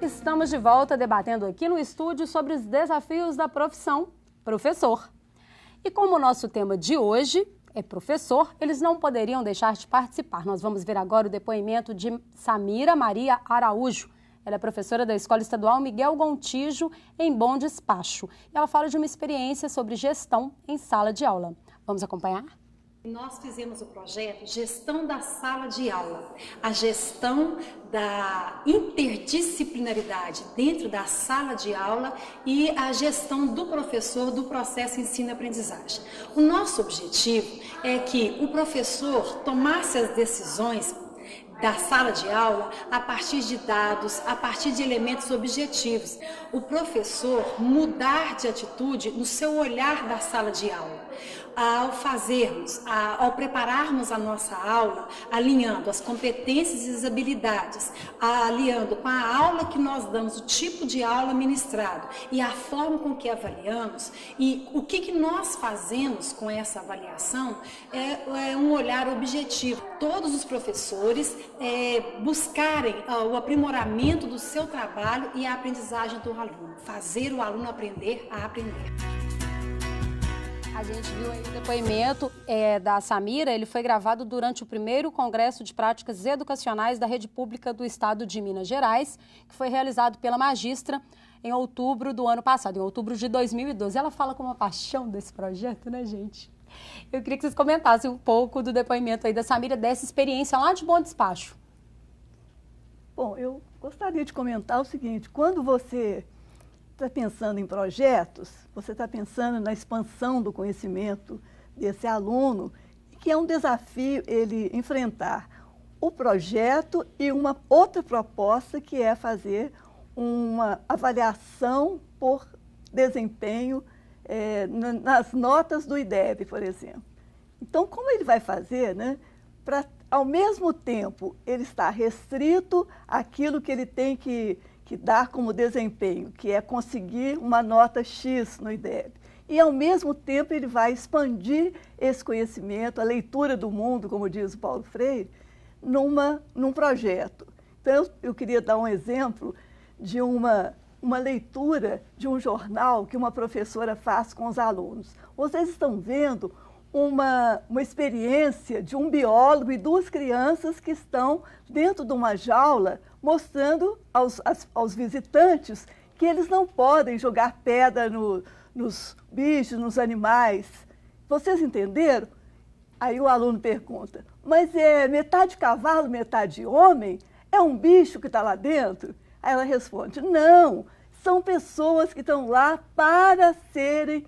Estamos de volta debatendo aqui no estúdio sobre os desafios da profissão professor. E como o nosso tema de hoje é professor, eles não poderiam deixar de participar. Nós vamos ver agora o depoimento de Samira Maria Araújo. Ela é professora da Escola Estadual Miguel Gontijo, em Bom Despacho. E ela fala de uma experiência sobre gestão em sala de aula. Vamos acompanhar? Nós fizemos o projeto Gestão da Sala de Aula, a gestão da interdisciplinaridade dentro da sala de aula e a gestão do professor do processo ensino-aprendizagem. O nosso objetivo é que o professor tomasse as decisões da sala de aula a partir de dados, a partir de elementos objetivos. O professor mudar de atitude no seu olhar da sala de aula. Ao prepararmos a nossa aula, alinhando as competências e as habilidades, alinhando com a aula que nós damos, o tipo de aula ministrado e a forma com que avaliamos e o que nós fazemos com essa avaliação é um olhar objetivo. Todos os professores buscarem o aprimoramento do seu trabalho e a aprendizagem do aluno, fazer o aluno aprender a aprender. A gente viu aí o depoimento da Samira, ele foi gravado durante o primeiro Congresso de Práticas Educacionais da Rede Pública do Estado de Minas Gerais, que foi realizado pela Magistra em outubro do ano passado, em outubro de 2012. Ela fala com uma paixão desse projeto, né, gente? Eu queria que vocês comentassem um pouco do depoimento aí da Samira, dessa experiência lá de Bom Despacho. Bom, eu gostaria de comentar o seguinte: quando você está pensando em projetos, você está pensando na expansão do conhecimento desse aluno, que é um desafio ele enfrentar o projeto e uma outra proposta, que é fazer uma avaliação por desempenho nas notas do IDEB, por exemplo. Então, como ele vai fazer, né, para, ao mesmo tempo, ele estar restrito àquilo que ele tem que dar como desempenho, que é conseguir uma nota X no IDEB. E, ao mesmo tempo, ele vai expandir esse conhecimento, a leitura do mundo, como diz o Paulo Freire, num projeto. Então, eu queria dar um exemplo de uma leitura de um jornal que uma professora faz com os alunos. Vocês estão vendo uma experiência de um biólogo e duas crianças que estão dentro de uma jaula, mostrando aos visitantes que eles não podem jogar pedra nos bichos, nos animais. Vocês entenderam? Aí o aluno pergunta: mas é metade cavalo, metade homem? É um bicho que está lá dentro? Aí ela responde: não, são pessoas que estão lá para serem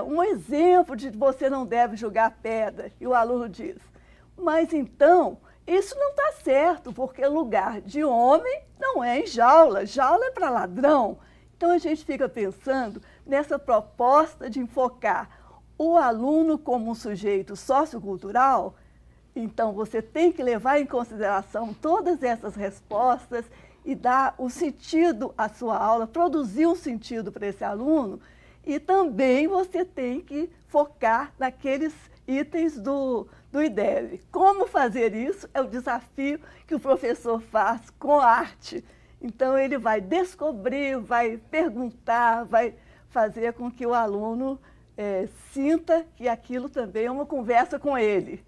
um exemplo de que você não deve jogar pedra. E o aluno diz: mas então, isso não está certo, porque lugar de homem não é em jaula, jaula é para ladrão. Então a gente fica pensando nessa proposta de enfocar o aluno como um sujeito sociocultural. Então você tem que levar em consideração todas essas respostas e dar o sentido à sua aula, produzir um sentido para esse aluno. E também você tem que focar naqueles itens do IDEB. Como fazer isso é o desafio que o professor faz com a arte. Então, ele vai descobrir, vai perguntar, vai fazer com que o aluno sinta que aquilo também é uma conversa com ele.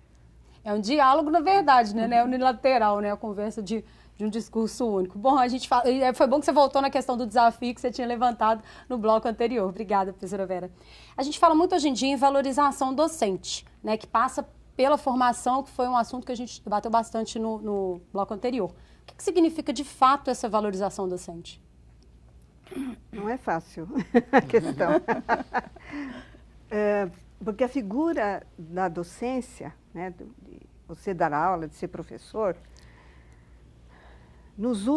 É um diálogo, na verdade, né? Não é unilateral, né? A conversa de um discurso único. Bom, foi bom que você voltou na questão do desafio que você tinha levantado no bloco anterior. Obrigada, professora Vera. A gente fala muito hoje em dia em valorização docente, né, que passa pela formação, que foi um assunto que a gente debateu bastante no bloco anterior. O que significa, de fato, essa valorização docente? Não é fácil a questão. Porque a figura da docência, né, de você dar aula, de ser professor, nas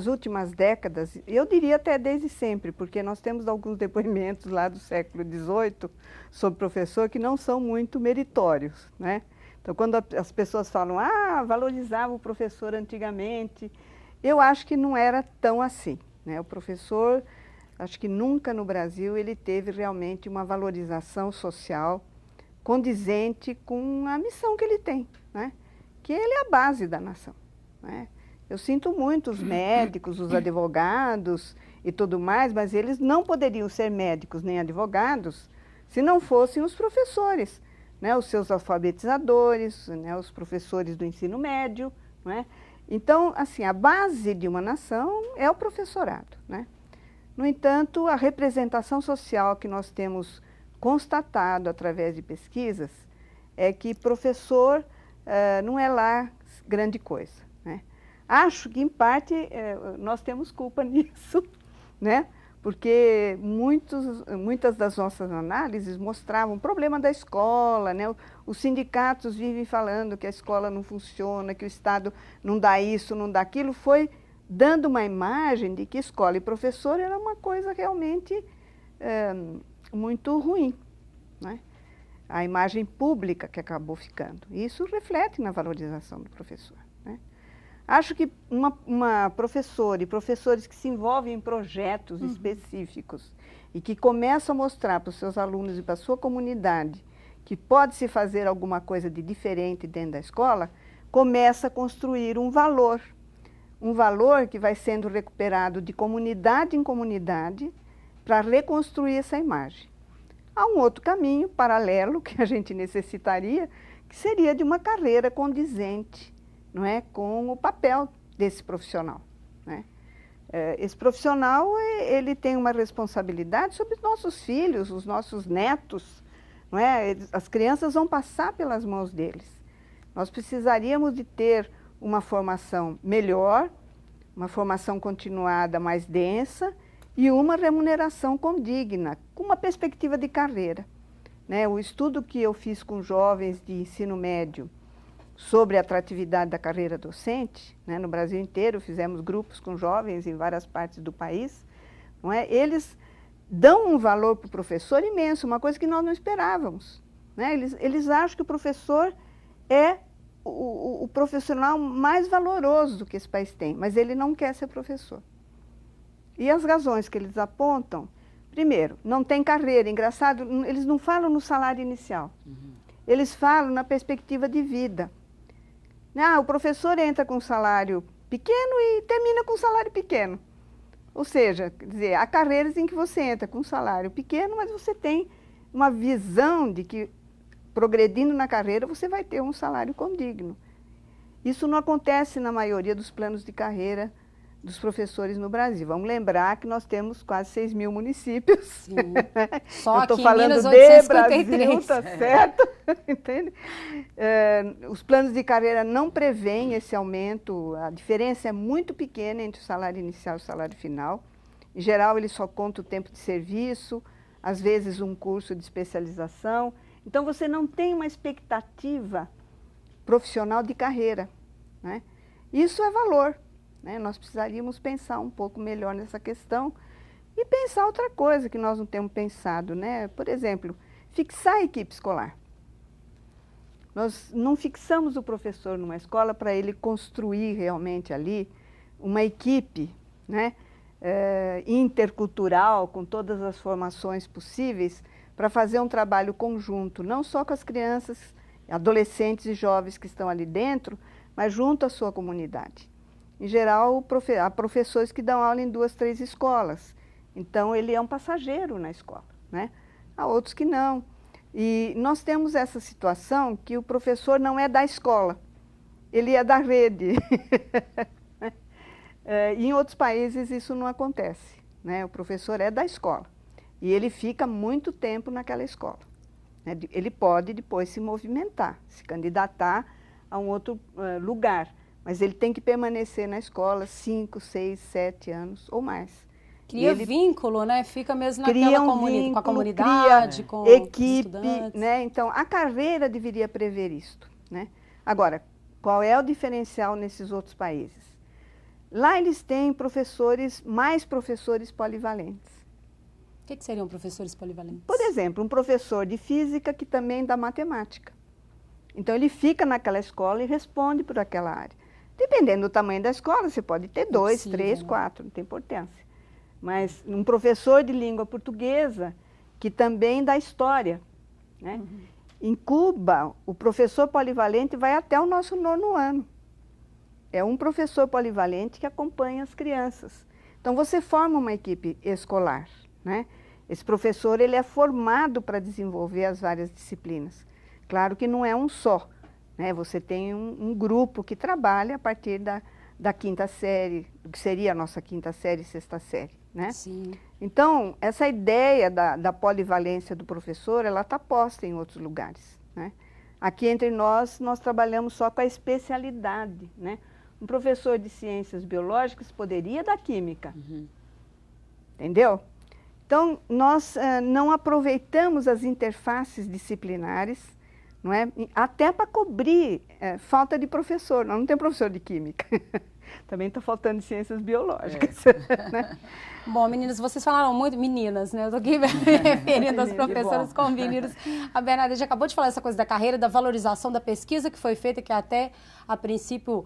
últimas décadas, eu diria até desde sempre, porque nós temos alguns depoimentos lá do século XVIII sobre professor que não são muito meritórios, né? Então, quando as pessoas falam, valorizava o professor antigamente, eu acho que não era tão assim, né? O professor, acho que nunca no Brasil ele teve realmente uma valorização social condizente com a missão que ele tem, né? Que ele é a base da nação, né? Eu sinto muito os médicos, os advogados e tudo mais, mas eles não poderiam ser médicos nem advogados se não fossem os professores, né? Os seus alfabetizadores, né? Os professores do ensino médio, não é? Então, assim, a base de uma nação é o professorado, né? No entanto, a representação social que nós temos constatado através de pesquisas é que professor não é lá grande coisa, né? Acho que, em parte, nós temos culpa nisso, né? Porque muitas das nossas análises mostravam o problema da escola, né? Os sindicatos vivem falando que a escola não funciona, que o Estado não dá isso, não dá aquilo. Foi dando uma imagem de que escola e professor era uma coisa realmente muito ruim, né? A imagem pública que acabou ficando. E isso reflete na valorização do professor, né? Acho que uma professora e professores que se envolvem em projetos específicos e que começam a mostrar para os seus alunos e para a sua comunidade que pode-se fazer alguma coisa de diferente dentro da escola, começa a construir um valor que vai sendo recuperado de comunidade em comunidade para reconstruir essa imagem. Há um outro caminho paralelo que a gente necessitaria, que seria de uma carreira condizente, não é, com o papel desse profissional, né? Esse profissional, ele tem uma responsabilidade sobre os nossos filhos, os nossos netos, não é? As crianças vão passar pelas mãos deles. Nós precisaríamos de ter uma formação melhor, uma formação continuada mais densa e uma remuneração condigna, com uma perspectiva de carreira, né? O estudo que eu fiz com jovens de ensino médio sobre a atratividade da carreira docente, né, no Brasil inteiro, fizemos grupos com jovens em várias partes do país, não é? Eles dão um valor para o professor imenso, uma coisa que nós não esperávamos, né? Eles acham que o professor é o profissional mais valoroso que esse país tem, mas ele não quer ser professor. E as razões que eles apontam, primeiro, não tem carreira, engraçado, eles não falam no salário inicial, eles falam na perspectiva de vida. O professor entra com um salário pequeno e termina com um salário pequeno. Ou seja, quer dizer, há carreiras em que você entra com um salário pequeno, mas você tem uma visão de que, progredindo na carreira, você vai ter um salário condigno. Isso não acontece na maioria dos planos de carreira dos professores no Brasil. Vamos lembrar que nós temos quase 6 mil municípios. Sim. Só eu estou falando falando de Brasil, tá certo? Entende? Os planos de carreira não prevêem esse aumento, a diferença é muito pequena entre o salário inicial e o salário final. Em geral, ele só conta o tempo de serviço, às vezes um curso de especialização. Então, você não tem uma expectativa profissional de carreira, né? Isso é valor, né? Nós precisaríamos pensar um pouco melhor nessa questão e pensar outra coisa que nós não temos pensado, né? Por exemplo, fixar a equipe escolar. Nós não fixamos o professor numa escola para ele construir realmente ali uma equipe, né, intercultural, com todas as formações possíveis, para fazer um trabalho conjunto, não só com as crianças, adolescentes e jovens que estão ali dentro, mas junto à sua comunidade. Em geral, há professores que dão aula em 2, 3 escolas, então ele é um passageiro na escola, né? Há outros que não. E nós temos essa situação que o professor não é da escola, ele é da rede. E em outros países isso não acontece, né? O professor é da escola e ele fica muito tempo naquela escola, né? Ele pode depois se movimentar, se candidatar a um outro lugar, mas ele tem que permanecer na escola 5, 6, 7 anos ou mais. Cria vínculo, né? Fica mesmo naquela vínculo, com a comunidade, com equipe, os estudantes, né? Então, a carreira deveria prever isto, né? Agora, qual é o diferencial nesses outros países? Lá eles têm mais professores polivalentes. O que seriam professores polivalentes? Por exemplo, um professor de física que também dá matemática. Então, ele fica naquela escola e responde por aquela área. Dependendo do tamanho da escola, você pode ter 2, 3, 4, não tem importância. Mas um professor de língua portuguesa que também dá história, né? Em Cuba, o professor polivalente vai até o nosso 9º ano. é um professor polivalente que acompanha as crianças. Então, você forma uma equipe escolar, né? Esse professor, ele é formado para desenvolver as várias disciplinas. Claro que não é um só, né? Você tem um grupo que trabalha a partir da quinta série, que seria a nossa quinta série e sexta série, né? Sim. Então, essa ideia da polivalência do professor, ela está posta em outros lugares, né? Aqui entre nós trabalhamos só com a especialidade, né? Um professor de ciências biológicas poderia dar química, entendeu? Então, nós não aproveitamos as interfaces disciplinares, não é? Até para cobrir falta de professor. Nós não temos professor de química. Também está faltando de ciências biológicas. Né? Bom, meninas, vocês falaram muito, meninas, né? Eu estou aqui me referindo às professoras com meninos. A Bernadette acabou de falar essa coisa da carreira, da valorização da pesquisa que foi feita, que até, a princípio,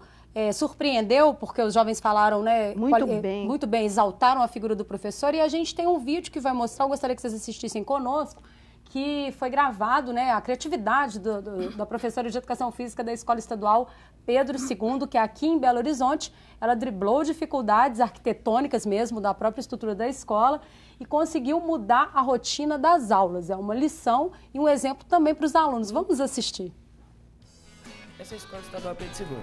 surpreendeu, porque os jovens falaram, né? Muito bem, exaltaram a figura do professor. E a gente tem um vídeo que vai mostrar, eu gostaria que vocês assistissem conosco, que foi gravado, né, a criatividade da professora de Educação Física da Escola Estadual Pedro II, que é aqui em Belo Horizonte. Ela driblou dificuldades arquitetônicas mesmo da própria estrutura da escola e conseguiu mudar a rotina das aulas. É uma lição e um exemplo também para os alunos. Vamos assistir. Essa é a Escola Estadual Pedro II.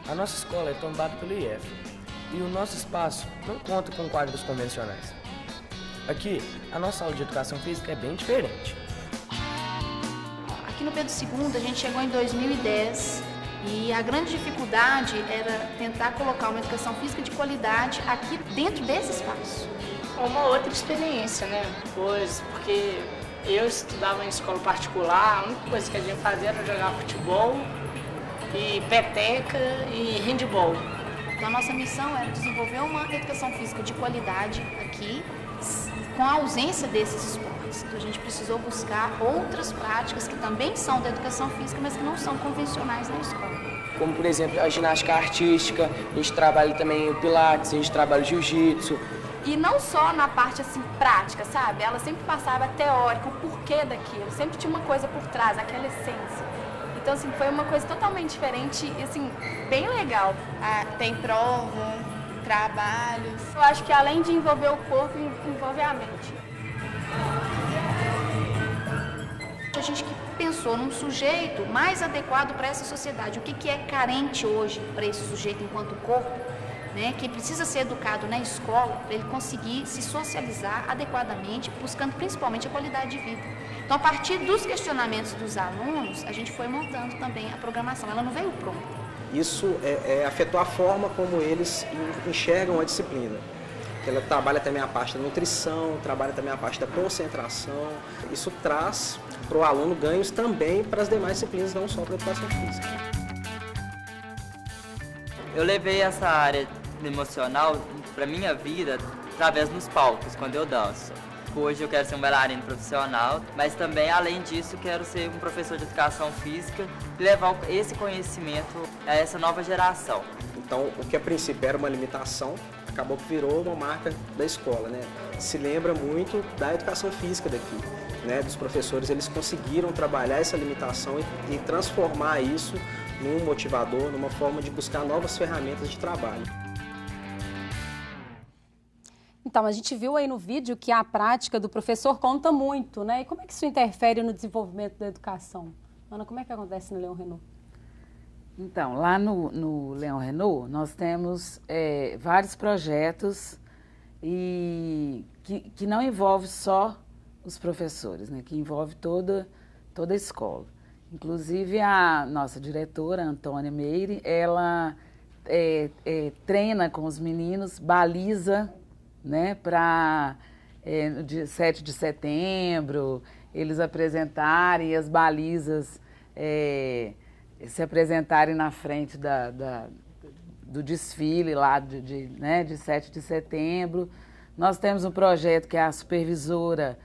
A nossa escola é tombada pelo IF e o nosso espaço não conta com quadros convencionais. Aqui, a nossa aula de educação física é bem diferente. Aqui no Pedro II, a gente chegou em 2010 e a grande dificuldade era tentar colocar uma educação física de qualidade aqui dentro desse espaço. Uma outra experiência, né? Pois, porque eu estudava em escola particular, a única coisa que a gente fazia era jogar futebol, e peteca e handball. Então, a nossa missão era desenvolver uma educação física de qualidade aqui, com a ausência desses esportes. Então, a gente precisou buscar outras práticas que também são da educação física, mas que não são convencionais na escola. Como, por exemplo, a ginástica artística, a gente trabalha também o pilates, a gente trabalha o jiu-jitsu. E não só na parte, assim, prática, sabe? Ela sempre passava teórica, o porquê daquilo, sempre tinha uma coisa por trás, aquela essência. Então, assim, foi uma coisa totalmente diferente e, assim, bem legal. Tem prova, trabalhos. Eu acho que além de envolver o corpo, envolve a mente. A gente que pensou num sujeito mais adequado para essa sociedade. O que é carente hoje para esse sujeito enquanto corpo, né? Que precisa ser educado na escola para ele conseguir se socializar adequadamente, buscando principalmente a qualidade de vida. Então, a partir dos questionamentos dos alunos, a gente foi montando também a programação. Ela não veio pronta. Isso afetou a forma como eles enxergam a disciplina. Ela trabalha também a parte da nutrição, trabalha também a parte da concentração. Isso traz para o aluno ganhos também para as demais disciplinas, não só para a educação física. Eu levei essa área emocional para minha vida através dos palcos, quando eu danço. Hoje eu quero ser um bailarino profissional, mas também, além disso, quero ser um professor de educação física e levar esse conhecimento a essa nova geração. Então, o que a princípio era uma limitação, acabou que virou uma marca da escola, né? Se lembra muito da educação física daqui, né? Dos professores, eles conseguiram trabalhar essa limitação e transformar isso num motivador, numa forma de buscar novas ferramentas de trabalho. Então, a gente viu aí no vídeo que a prática do professor conta muito, né? E como é que isso interfere no desenvolvimento da educação? Ana, como é que acontece no Leon Renault? Então, lá no Leon Renault, nós temos vários projetos e que não envolve só os professores, né? Que envolve toda a escola. Inclusive, a nossa diretora, Antônia Meire, ela treina com os meninos, baliza, né, para no dia 7 de setembro, eles apresentarem as balizas, se apresentarem na frente do desfile lá de 7 de setembro. Nós temos um projeto que a supervisora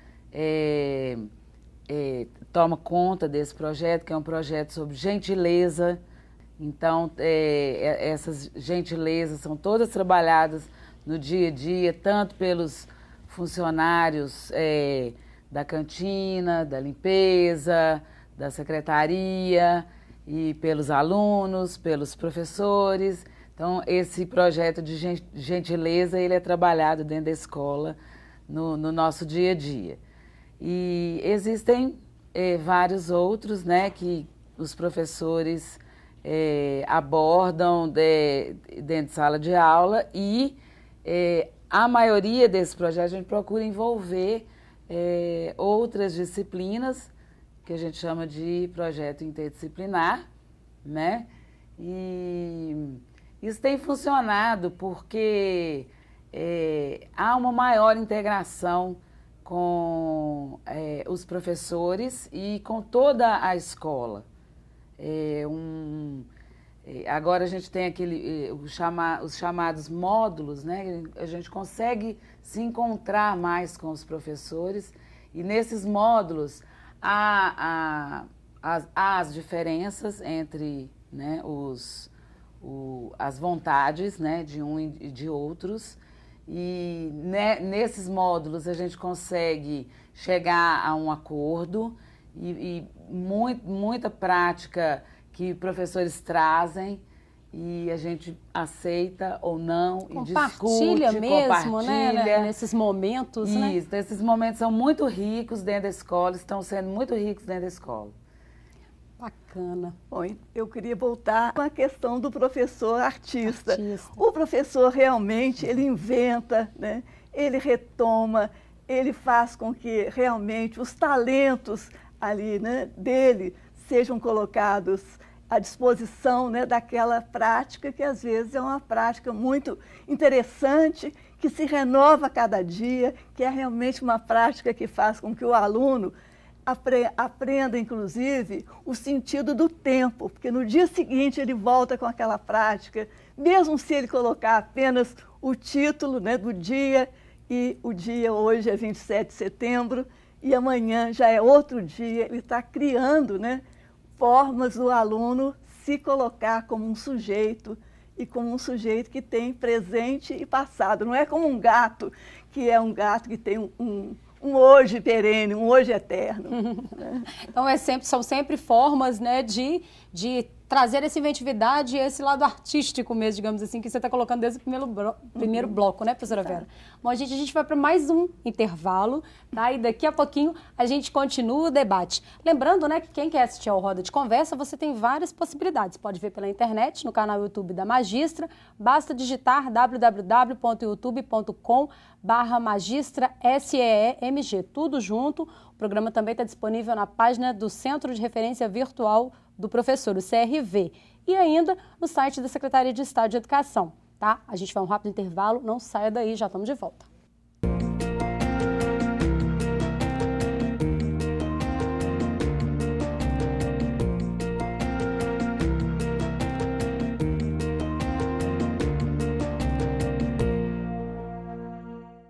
toma conta desse projeto, que é um projeto sobre gentileza. Então, essas gentilezas são todas trabalhadas no dia a dia, tanto pelos funcionários da cantina, da limpeza, da secretaria, e pelos alunos, pelos professores. Então, esse projeto de gentileza, ele é trabalhado dentro da escola, no nosso dia a dia. E existem vários outros, né, que os professores abordam dentro de sala de aula e a maioria desses projetos a gente procura envolver outras disciplinas, que a gente chama de projeto interdisciplinar, né? E isso tem funcionado porque há uma maior integração com os professores e com toda a escola. Agora a gente tem os chamados módulos, né? A gente consegue se encontrar mais com os professores e nesses módulos há as diferenças entre, né, as vontades, né, de um e de outros. E nesses módulos a gente consegue chegar a um acordo e muita prática que professores trazem e a gente aceita ou não e compartilha discute, mesmo, né, nesses momentos. Isso, né? Esses momentos são muito ricos dentro da escola, estão sendo muito ricos dentro da escola. Bacana. Bom, eu queria voltar com a questão do professor artista. O professor realmente, ele inventa, né? Ele retoma, ele faz com que realmente os talentos ali, né, dele sejam colocados à disposição, né, daquela prática que às vezes é uma prática muito interessante, que se renova a cada dia, que é realmente uma prática que faz com que o aluno aprenda, inclusive, o sentido do tempo, porque no dia seguinte ele volta com aquela prática, mesmo se ele colocar apenas o título, né, do dia, e o dia hoje é 27 de setembro, e amanhã já é outro dia, ele está criando, né, formas do aluno se colocar como um sujeito, e como um sujeito que tem presente e passado. Não é como um gato, que é um gato que tem um hoje perene, um hoje eterno. Então são sempre formas, né, de trazer essa inventividade e esse lado artístico mesmo, digamos assim, que você está colocando desde o primeiro bloco, né, professora Vera? Bom, a gente vai para mais um intervalo, tá? E daqui a pouquinho a gente continua o debate. Lembrando, né, que quem quer assistir ao Roda de Conversa, você tem várias possibilidades. Pode ver pela internet, no canal YouTube da Magistra, basta digitar www.youtube.com/Magistra SEEMG, tudo junto. O programa também está disponível na página do Centro de Referência Virtual do Professor, o CRV, e ainda no site da Secretaria de Estado de Educação, tá? A gente vai um rápido intervalo, não saia daí, já estamos de volta.